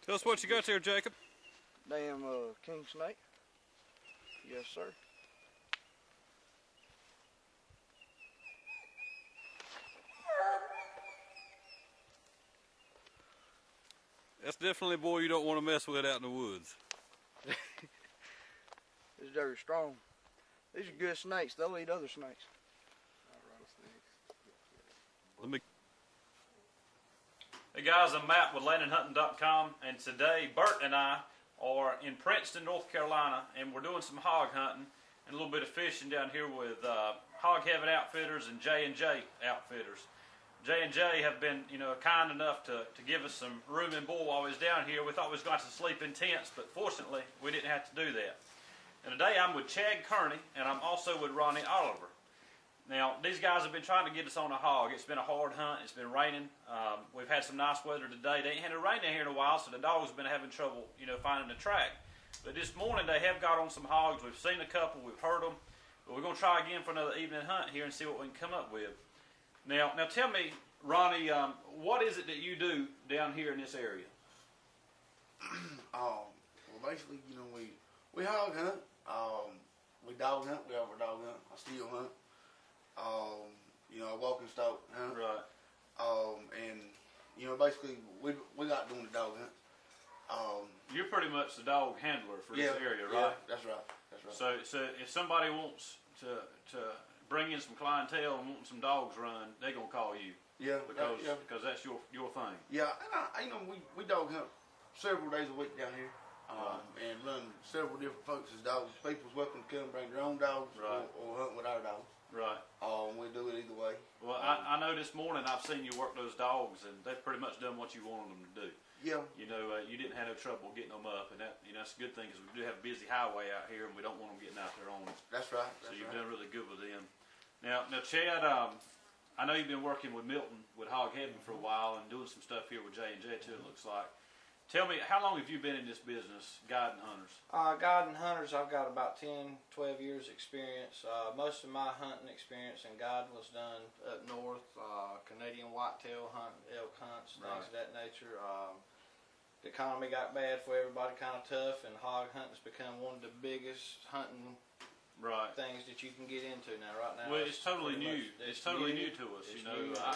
Tell us what you got there, Jacob. Damn king snake. Yes, sir. That's definitely a boy you don't want to mess with out in the woods. It's very strong. These are good snakes. They'll eat other snakes. Hey guys, I'm Matt with LandonHunting.com, and today Bert and I are in Princeton, North Carolina, and we're doing some hog hunting and a little bit of fishing down here with Hog Heaven Outfitters and J&J Outfitters. J&J have been, kind enough to give us some room and board while we was down here. We thought we was going to sleep in tents, but fortunately we didn't have to do that. And today I'm with Chad Kearney, and I'm also with Ronnie Oliver. Now, these guys have been trying to get us on a hog. It's been a hard hunt. It's been raining. We've had some nice weather today. They ain't had no rain down here in a while, so the dogs have been having trouble, finding the track. But this morning they have got on some hogs. We've seen a couple. We've heard them. But we're going to try again for another evening hunt here and see what we can come up with. Now tell me, Ronnie, what is it that you do down here in this area? Well, basically, we hog hunt. We dog hunt. We over dog hunt. I steel hunt. I walk and stalk hunt. Right. And basically, we got doing the dog hunt. You're pretty much the dog handler for this area, right? Yeah, that's right. That's right. So if somebody wants to bring in some clientele and want some dogs run, they're gonna call you. Yeah. Because that's your thing. Yeah, and we dog hunt several days a week down here. And run several different folks' dogs. People's welcome to come bring their own dogs, right, or hunt with our dogs. Right. We do it either way. Well, I know this morning I've seen you work those dogs, and they've pretty much done what you wanted them to do. Yeah. You didn't have no trouble getting them up, and that's a good thing, because we do have a busy highway out here, and we don't want them getting out there on it. That's right. So you've done really good with them. Now Chad, I know you've been working with Milton with Hog Heaven for a while, and doing some stuff here with J&J too, it looks like. Tell me, how long have you been in this business, guiding hunters? Guiding hunters, I've got about 10, 12 years experience. Most of my hunting experience and guiding was done up north, Canadian whitetail hunt, elk hunts, things of that nature. The economy got bad for everybody, kind of tough, and hog hunting's become one of the biggest hunting things that you can get into now. Right now, well, it's totally new. It's totally new to us.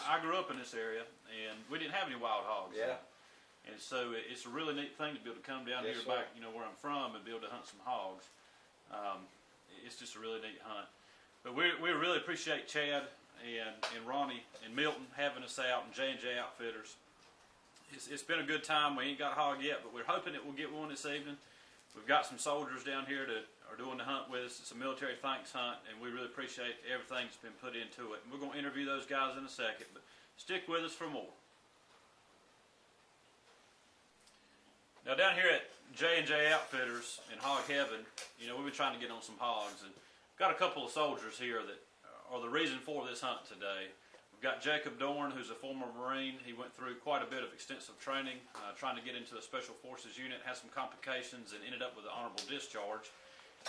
I grew up in this area, and we didn't have any wild hogs. Yeah. And so it's a really neat thing to be able to come down here back, where I'm from, and be able to hunt some hogs. It's just a really neat hunt. But we really appreciate Chad and Ronnie and Milton having us out, and J&J Outfitters. It's been a good time. We ain't got a hog yet, but we're hoping that we'll get one this evening. We've got some soldiers down here that are doing the hunt with us. It's a military thanks hunt, and we really appreciate everything that's been put into it. And we're going to interview those guys in a second, but stick with us for more. Now down here at J&J Outfitters in Hog Heaven, we've been trying to get on some hogs, and got a couple of soldiers here that are the reason for this hunt today. We've got Jacob Dorn, who's a former Marine. He went through quite a bit of extensive training, trying to get into the Special Forces unit, had some complications, and ended up with an honorable discharge.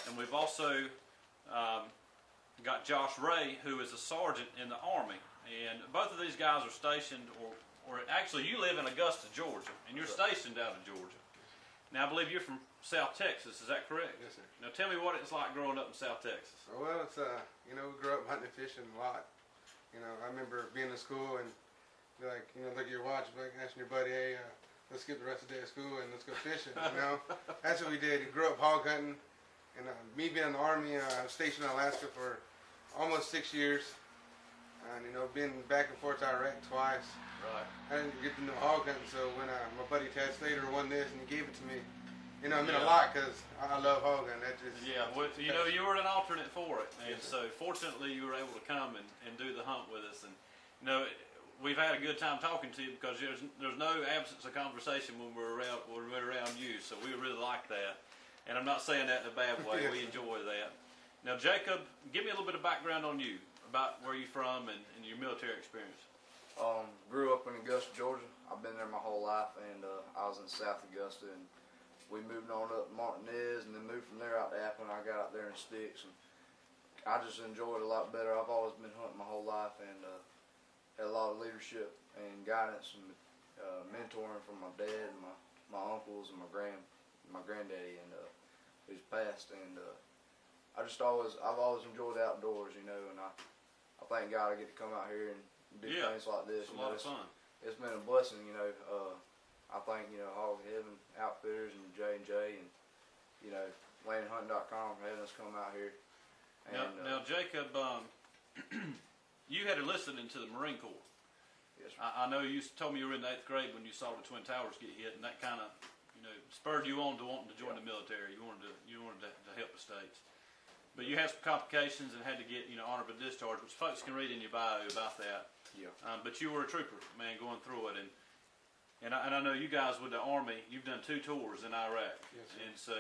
And we've also got Josh Ray, who is a sergeant in the Army. And both of these guys are stationed, or actually you live in Augusta, Georgia, and you're stationed out of Georgia. Now, I believe you're from South Texas, is that correct? Yes, sir. Now, tell me what it's like growing up in South Texas. Well, it's, we grew up hunting and fishing a lot. I remember being in school and be like, look at your watch, like asking your buddy, hey, let's skip the rest of the day of school and let's go fishing, That's what we did. We grew up hog hunting. And me being in the Army, I was stationed in Alaska for almost 6 years. And, been back and forth to Iraq twice. Right. I didn't get to know hog hunting, so when my buddy Tad Slater won this and he gave it to me, it meant a lot, because I love hog hunting. That just you were an alternate for it, and so fortunately you were able to come and do the hunt with us. And we've had a good time talking to you, because there's no absence of conversation when we're around you. So we really like that, and I'm not saying that in a bad way. We enjoy that. Now, Jacob, give me a little bit of background on you, about where you're from and your military experience. Grew up in Augusta, Georgia. I've been there my whole life, and I was in South Augusta, and we moved on up Martinez, and then moved from there out to Appleton. I got out there in sticks, and I just enjoyed it a lot better. I've always been hunting my whole life, and had a lot of leadership and guidance and mentoring from my dad and my my uncles and my granddaddy, and who's passed. And I've always enjoyed the outdoors, you know, and I thank God I get to come out here and do things like this. It's a lot of fun. It's been a blessing, you know. I thank, you know, Hog Heaven Outfitters and J&J and, you know, landandhunting.com for having us come out here. And, Now, Jacob, you had enlisted into the Marine Corps. Yes, sir. I know you told me you were in the 8th grade when you saw the Twin Towers get hit, and that kind of, you know, spurred you on to wanting to join the military. You wanted to help the states. But you had some complications and had to get, you know, honorable discharge, which folks can read in your bio about that. Yeah. But you were a trooper, man, going through it, and I know you guys with the Army, you've done 2 tours in Iraq. Yes, sir. And so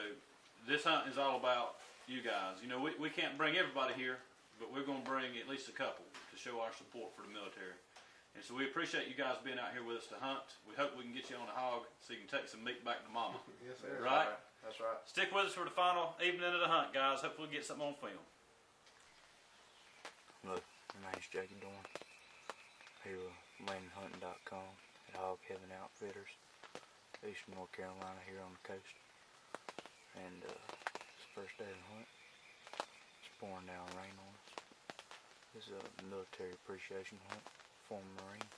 this hunt is all about you guys. You know, we can't bring everybody here, but we're going to bring at least a couple to show our support for the military. And so we appreciate you guys being out here with us to hunt. We hope we can get you on a hog so you can take some meat back to mama. Yes, sir. Right? That's right. Stick with us for the final evening of the hunt, guys. Hopefully we'll get something on film. Look, my name's Jacob Dorn. Here with landandhunting.com at Hog Heaven Outfitters, Eastern North Carolina, here on the coast. And it's the first day of the hunt. It's pouring down rain on us. This is a military appreciation hunt, former Marine.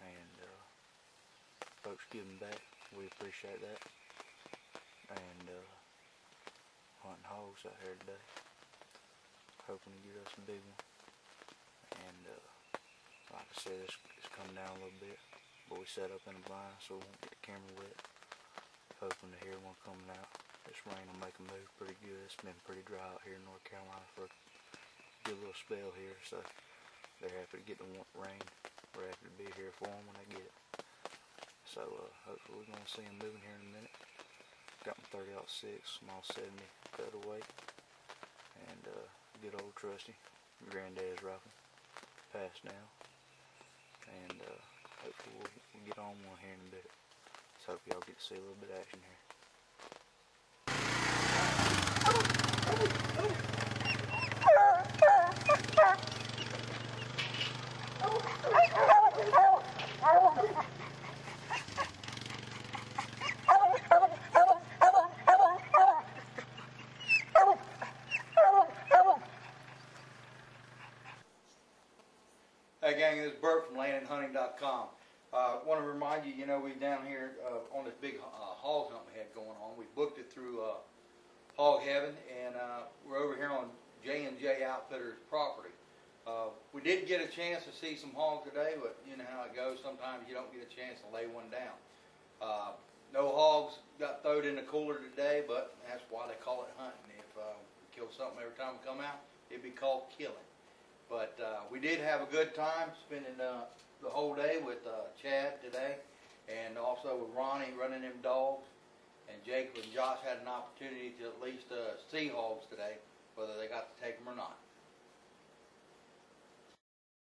And folks giving back, we appreciate that. And hunting hogs out here today. Hoping to get us a big one. And like I said, it's come down a little bit, but we set up in a blind so we won't get the camera wet. Hoping to hear one coming out. This rain will make a move pretty good. It's been pretty dry out here in North Carolina for a good little spell here, so they're happy to get the rain. We're happy to be here for them when they get it. So hopefully we're going to see them moving here in a minute. Got my 30-06, small 70 featherweight, and good old trusty granddad's rifle, passed now, and hopefully we'll get on one here in a bit. So hope y'all get to see a little bit of action here. Hey gang, this is Bert from landandhunting.com. Want to remind you, you know, we're down here on this big hog hunt we had going on. We booked it through Hog Heaven, and we're over here on J&J Outfitters property. We did get a chance to see some hogs today, but you know how it goes. Sometimes you don't get a chance to lay one down. No hogs got thrown in the cooler today, but that's why they call it hunting. If we kill something every time we come out, it'd be called killing. But we did have a good time spending the whole day with Chad today, and also with Ronnie running them dogs. And Jacob and Josh had an opportunity to at least see hogs today, whether they got to take them or not.